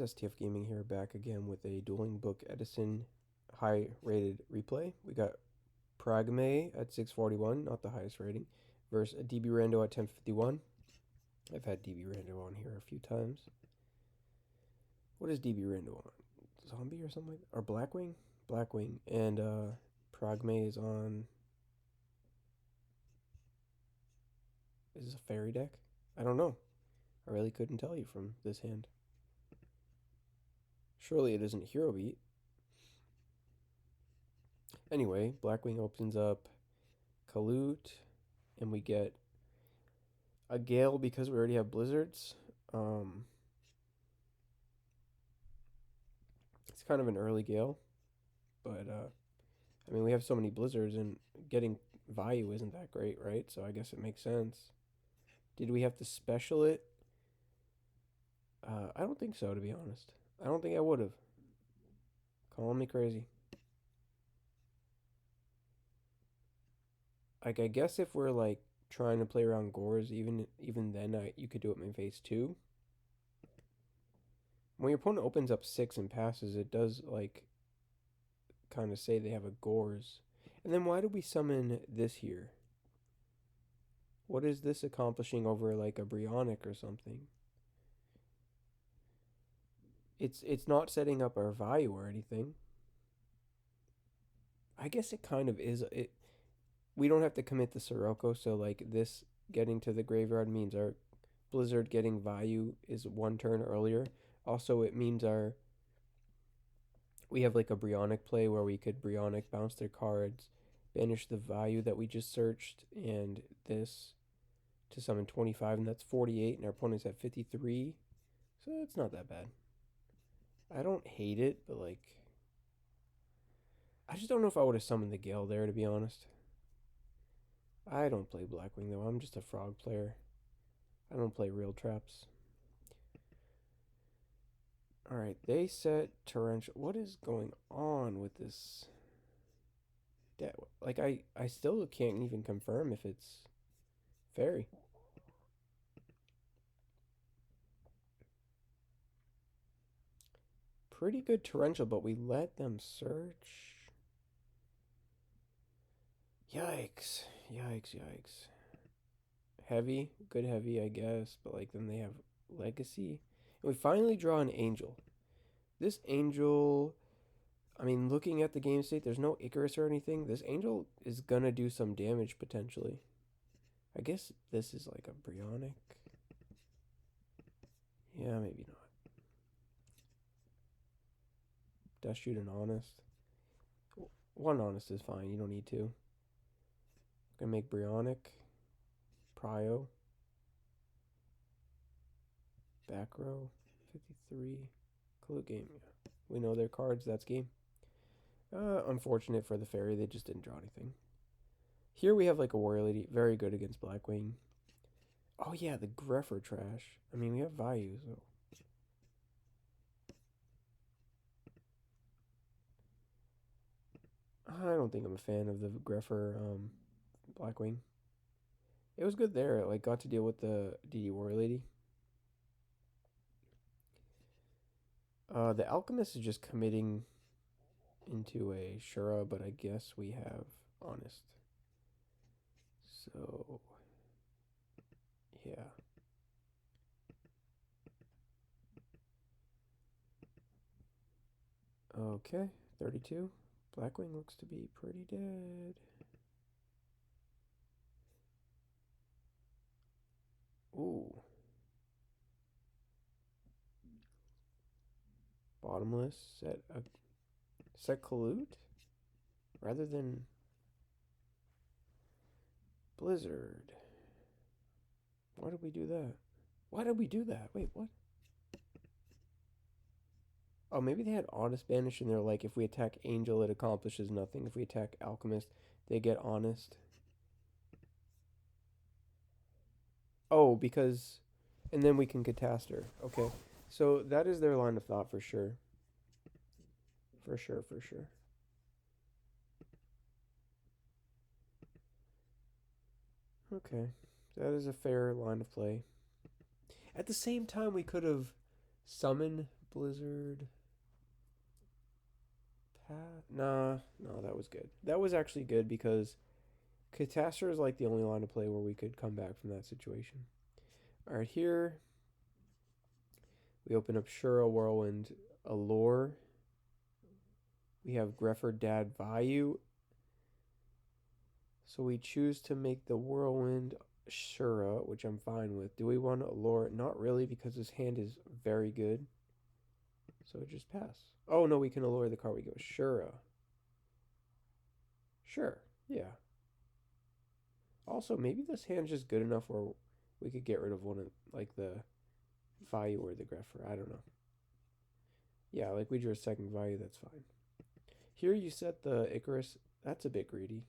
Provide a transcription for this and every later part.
STF Gaming here, back again with a Dueling Book Edison high rated replay. We got Pragme at 641, not the highest rating, versus DB Rando at 1051. I've had DB Rando on here a few times. What is DB Rando on? Zombie or something like that? Or Blackwing? Blackwing. And Pragme is on. Is this a fairy deck? I don't know. I really couldn't tell you from this hand. Surely it isn't Hero Beat. Anyway, Blackwing opens up Kalut, and we get a Gale because we already have Blizzards. It's kind of an early Gale, but I mean, we have so many Blizzards, and getting value isn't that great, right? So I guess it makes sense. Did we have to special it? I don't think so, to be honest. I don't think I would have. Calling me crazy. Like, I guess if we're like trying to play around Gores, even then, you could do it in phase 2. When your opponent opens up 6 and passes, it does like kind of say they have a Gores. And then why do we summon this here? What is this accomplishing over like a Brionic or something? It's not setting up our value or anything. I guess it kind of is. We don't have to commit the Sirocco, so like this getting to the graveyard means our Blizzard getting value is 1 turn earlier. Also, it means we have like a Brionic play where we could Brionic bounce their cards, banish the value that we just searched, and this to summon 25, and that's 48, and our opponent's at 53. So it's not that bad. I don't hate it, but like, I just don't know if I would have summoned the Gale there, to be honest. I don't play Blackwing though. I'm just a frog player. I don't play real traps. Alright, they set Torrential. What is going on with this? Like, I still can't even confirm if it's fairy. Pretty good Torrential, but we let them search. Yikes. Yikes, yikes. Heavy, good heavy, I guess, but like then they have Legacy. And we finally draw an Angel. This Angel, I mean, looking at the game state, there's no Icarus or anything. This Angel is gonna do some damage potentially. I guess this is like a Brionic. Yeah, maybe not. Dust shoot an Honest. 1 Honest is fine, you don't need to. Gonna make Brionic. Prio. Back row. 53. Clue game. Yeah. We know their cards, that's game. Unfortunate for the fairy, they just didn't draw anything. Here we have like a Warrior Lady, very good against Blackwing. Oh yeah, the Greffer trash. I mean, we have value, so. I don't think I'm a fan of the Greffer Blackwing. It was good there. Like, got to deal with the DD Warrior Lady. The Alchemist is just committing into a Shura, but I guess we have Honest. So, yeah. Okay, 32. Blackwing looks to be pretty dead. Ooh. Bottomless. Set Kalut? Rather than Blizzard. Why did we do that? Why did we do that? Wait, what? Oh, maybe they had Honest Banish and they're like, if we attack Angel, it accomplishes nothing. If we attack Alchemist, they get Honest. Oh, because... And then we can Cataster. Okay. So that is their line of thought for sure. For sure, for sure. Okay. That is a fair line of play. At the same time, we could have summoned Blizzard. Nah, no, that was good. That was actually good because Catastor is like the only line of play where we could come back from that situation. All right, here we open up Shura, Whirlwind, Allure. We have Greffer, Dad, Vayu. So we choose to make the Whirlwind Shura, which I'm fine with. Do we want to Allure? Not really, because his hand is very good. So just pass. Oh, no, we can Allure the card. We go Shura. Sure, yeah. Also, maybe this hand's just good enough where we could get rid of one of, like, the Vayu or the Greffer. I don't know. Yeah, like we drew a second Vayu, that's fine. Here you set the Icarus. That's a bit greedy.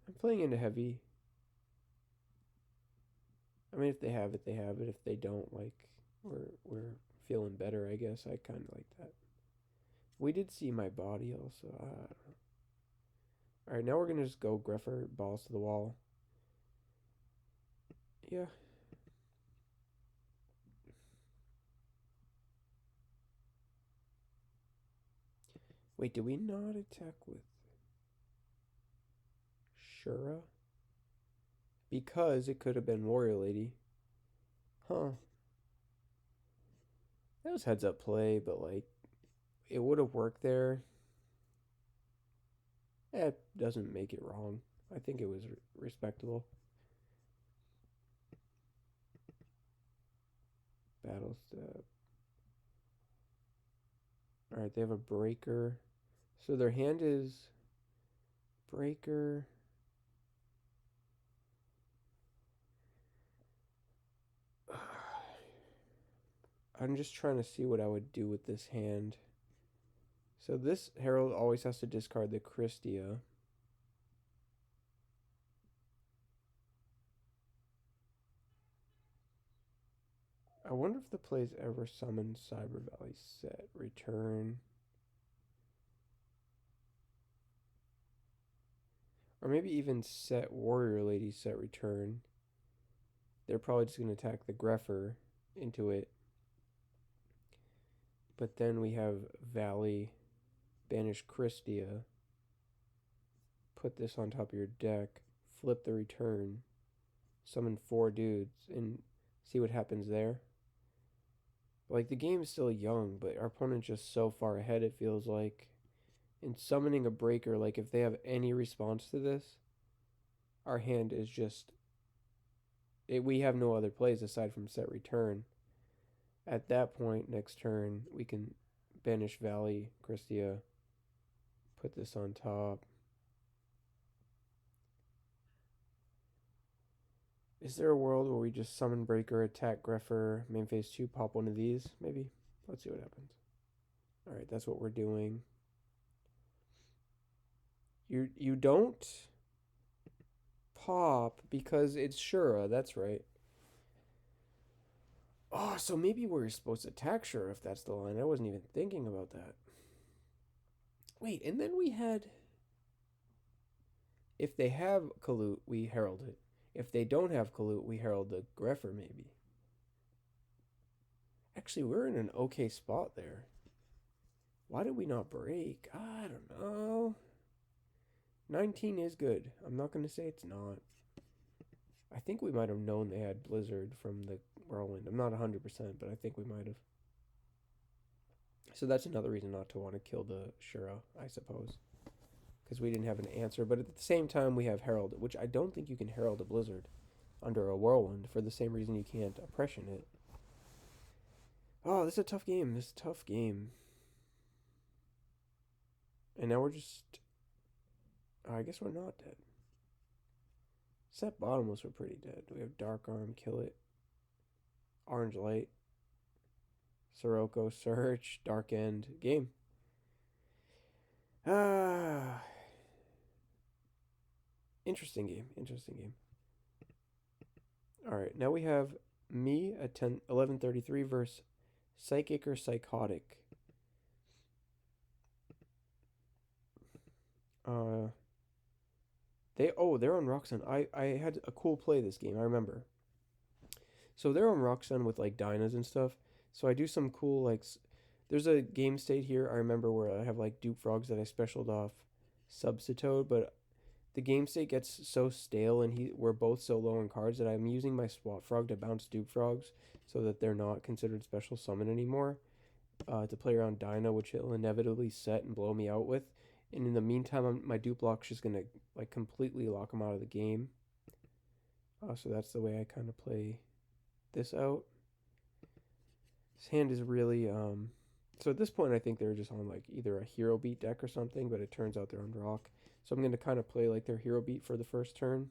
I'm playing into heavy. I mean, if they have it, they have it. If they don't, like, we're feeling better, I guess. I kind of like that. We did see my body also. I don't know. All right, now we're gonna just go Greffer, balls to the wall. Yeah. Wait, did we not attack with Shura? Because it could have been Warrior Lady. Huh. That was heads up play, but like it would have worked there. It doesn't make it wrong. I think it was respectable. Battle step. Alright, they have a breaker. So their hand is breaker. I'm just trying to see what I would do with this hand. So this Herald always has to discard the Christia. I wonder if the plays ever summon Cyber Valley set. Return. Or maybe even set Warrior Lady set return. They're probably just going to attack the Greffer into it. But then we have Valley, banish Christia, put this on top of your deck, flip the return, summon 4 dudes, and see what happens there. Like, the game is still young, but our opponent's just so far ahead, it feels like. In summoning a breaker, like, if they have any response to this, our hand is just... we have no other plays aside from set return. At that point, next turn, we can banish Valley, Christia, put this on top. Is there a world where we just summon Breaker, attack Greffer, main phase 2, pop one of these? Maybe. Let's see what happens. Alright, that's what we're doing. You don't pop because it's Shura, that's right. Oh, so maybe we're supposed to attack Shura if that's the line. I wasn't even thinking about that. Wait, and then we had... If they have Kalut, we herald it. If they don't have Kalut, we herald the Greffer, maybe. Actually, we're in an okay spot there. Why did we not break? I don't know. 19 is good. I'm not going to say it's not. I think we might have known they had Blizzard from the Whirlwind. I'm not 100%, but I think we might have. So that's another reason not to want to kill the Shura, I suppose. Because we didn't have an answer. But at the same time, we have Herald, which I don't think you can Herald a Blizzard under a Whirlwind for the same reason you can't Oppression it. Oh, this is a tough game. This is a tough game. And now we're just... Oh, I guess we're not dead. Set bottomless, we're pretty dead. We have Dark Arm, kill it. Orange Light. Sirocco, Search, Dark End, game. Ah... Interesting game. Interesting game. Alright, now we have me at 11:33 versus Psychic or Psychotic. They're on Roxanne. I had a cool play this game, I remember. So they're on Rock Sun with like Dynas and stuff. So I do some cool like. There's a game state here I remember where I have like dupe frogs that I specialed off Subsitode, but the game state gets so stale and we're both so low on cards that I'm using my swap frog to bounce dupe frogs so that they're not considered special summon anymore. To play around Dyna, which he'll inevitably set and blow me out with. And in the meantime, my dupe block's just gonna like completely lock him out of the game. So that's the way I kind of play this out. His hand is really So at this point, I think they're just on like either a hero beat deck or something, but it turns out they're on rock. So I'm gonna kind of play like their hero beat for the first turn.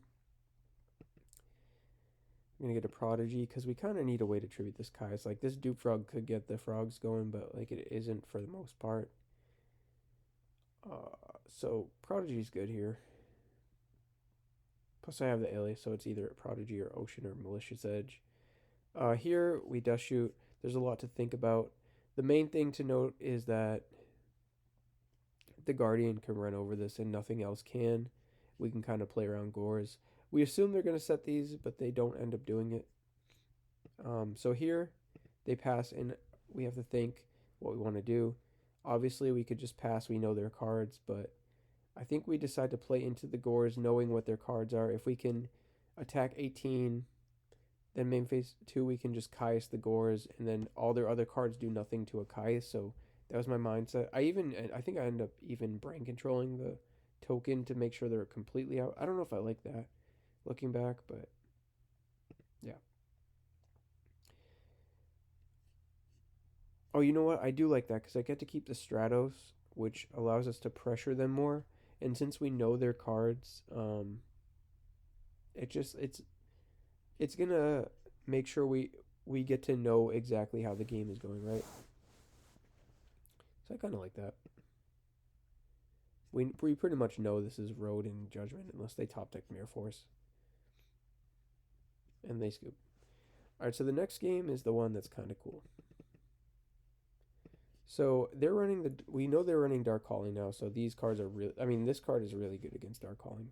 I'm gonna get a prodigy because we kind of need a way to tribute this Kai. It's like this dupe frog could get the frogs going, but like it isn't for the most part. So prodigy's good here. Plus I have the alias, so it's either prodigy or ocean or malicious edge. Here we dust shoot. There's a lot to think about. The main thing to note is that the guardian can run over this and nothing else can. We can kind of play around gores. We assume they're going to set these, but they don't end up doing it. So here they pass and we have to think what we want to do. Obviously we could just pass, we know their cards, but I think we decide to play into the gores knowing what their cards are. If we can attack 18, then main phase 2 we can just Caius the gores, and then all their other cards do nothing to a Caius. So that was my mindset. I think I end up even brain controlling the token to make sure they're completely out. I don't know if I like that looking back, but yeah. Oh, you know what? I do like that because I get to keep the Stratos, which allows us to pressure them more. And since we know their cards, it just it's gonna make sure we get to know exactly how the game is going, right? So I kind of like that. We pretty much know this is Road and Judgment unless they top deck Mirror Force, and they scoop. All right, so the next game is the one that's kind of cool. So they're running we know they're running Dark Calling now, so these cards are really, I mean, this card is really good against Dark Calling.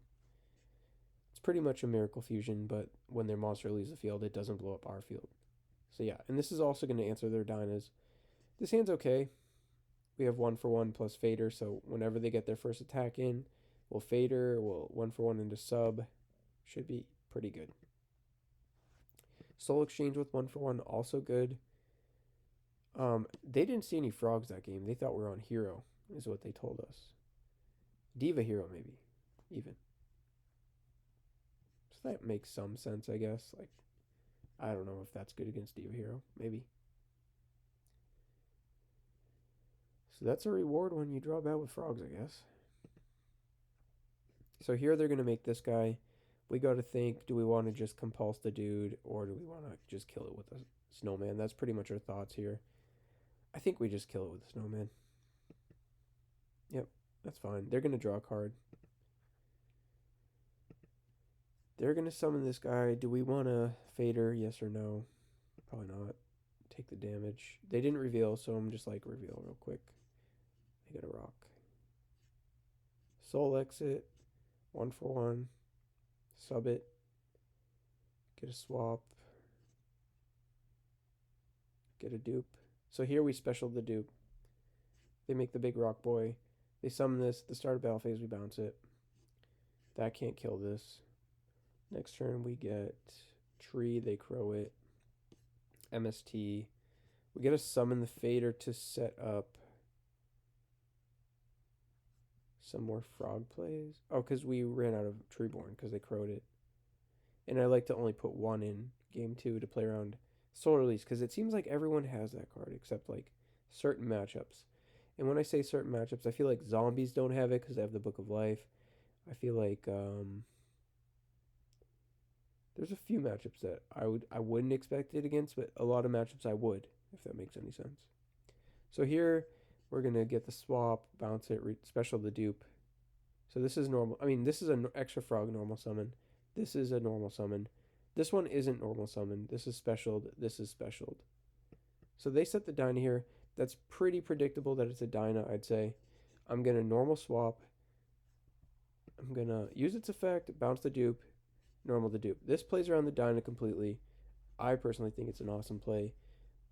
It's pretty much a Miracle Fusion, but when their monster leaves the field, it doesn't blow up our field. So yeah, and this is also going to answer their Dynas. This hand's okay. We have 1-for-1 plus Fader, so whenever they get their first attack in, we'll Fader, we'll 1-for-1 into sub. Should be pretty good. Soul Exchange with 1-for-1, also good. They didn't see any frogs that game. They thought we were on Hero, is what they told us. Diva Hero, maybe, even. So that makes some sense, I guess. Like, I don't know if that's good against Diva Hero. Maybe. So that's a reward when you draw bad with frogs, I guess. So here they're going to make this guy. We got to think, do we want to just compulse the dude or do we want to just kill it with a snowman? That's pretty much our thoughts here. I think we just kill it with a snowman. Yep, that's fine. They're going to draw a card. They're going to summon this guy. Do we want to Fader? Yes or no? Probably not. Take the damage. They didn't reveal, so I'm just like, reveal real quick. They got a rock. Soul exit. 1-for-1. Sub it. Get a swap. Get a dupe. So here we special the dupe. They make the big rock boy. They summon this. The start of battle phase, we bounce it. That can't kill this. Next turn we get tree. They crow it. MST. We get to summon the Fader to set up some more frog plays. Oh, because we ran out of Treeborn because they crowed it. And I like to only put one in game 2 to play around Soul Release because it seems like everyone has that card except like certain matchups. And when I say certain matchups, I feel like zombies don't have it because they have the Book of Life. I feel like there's a few matchups that I wouldn't expect it against, but a lot of matchups I would, if that makes any sense. So here we're gonna get the swap, bounce it, special the dupe. So this is normal. I mean, this is an extra frog normal summon. This is a normal summon. This one isn't normal summon. This is specialed. This is specialed. So they set the Dyna here. That's pretty predictable that it's a Dyna, I'd say. I'm going to normal swap. I'm going to use its effect, bounce the dupe, normal the dupe. This plays around the Dyna completely. I personally think it's an awesome play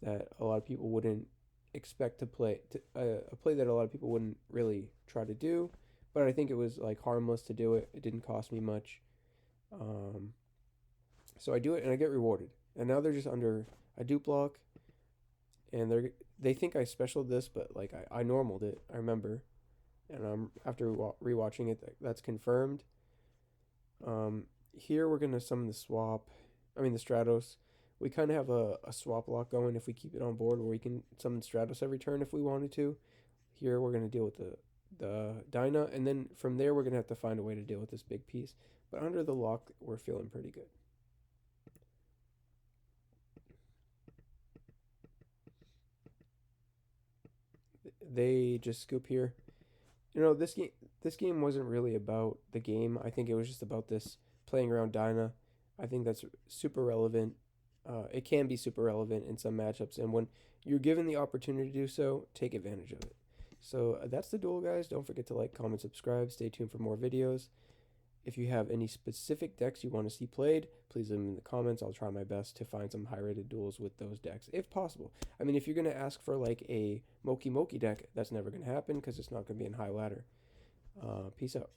that a lot of people wouldn't expect to play, a play that a lot of people wouldn't really try to do. But I think it was like harmless to do it. It didn't cost me much, um, so I do it and I get rewarded. And now they're just under a dupe block, and they think I specialed this, but like I normaled it. I remember, and after rewatching it, that's confirmed. Um, Here we're gonna summon the swap. I mean the Stratos. We kind of have a swap lock going if we keep it on board, where we can summon Stratos every turn if we wanted to. Here we're gonna deal with the Dyna, and then from there we're gonna have to find a way to deal with this big piece. But under the lock, we're feeling pretty good. They just scoop here. You know, this game wasn't really about the game. I think it was just about this playing around Dyna. I think that's super relevant. It can be super relevant in some matchups, and when you're given the opportunity to do so, take advantage of it. So that's the duel, guys. Don't forget to like, comment, subscribe. Stay tuned for more videos. If you have any specific decks you want to see played, please leave them in the comments. I'll try my best to find some high-rated duels with those decks, if possible. I mean, if you're going to ask for like a Moki Moki deck, that's never going to happen because it's not going to be in high ladder. Peace out.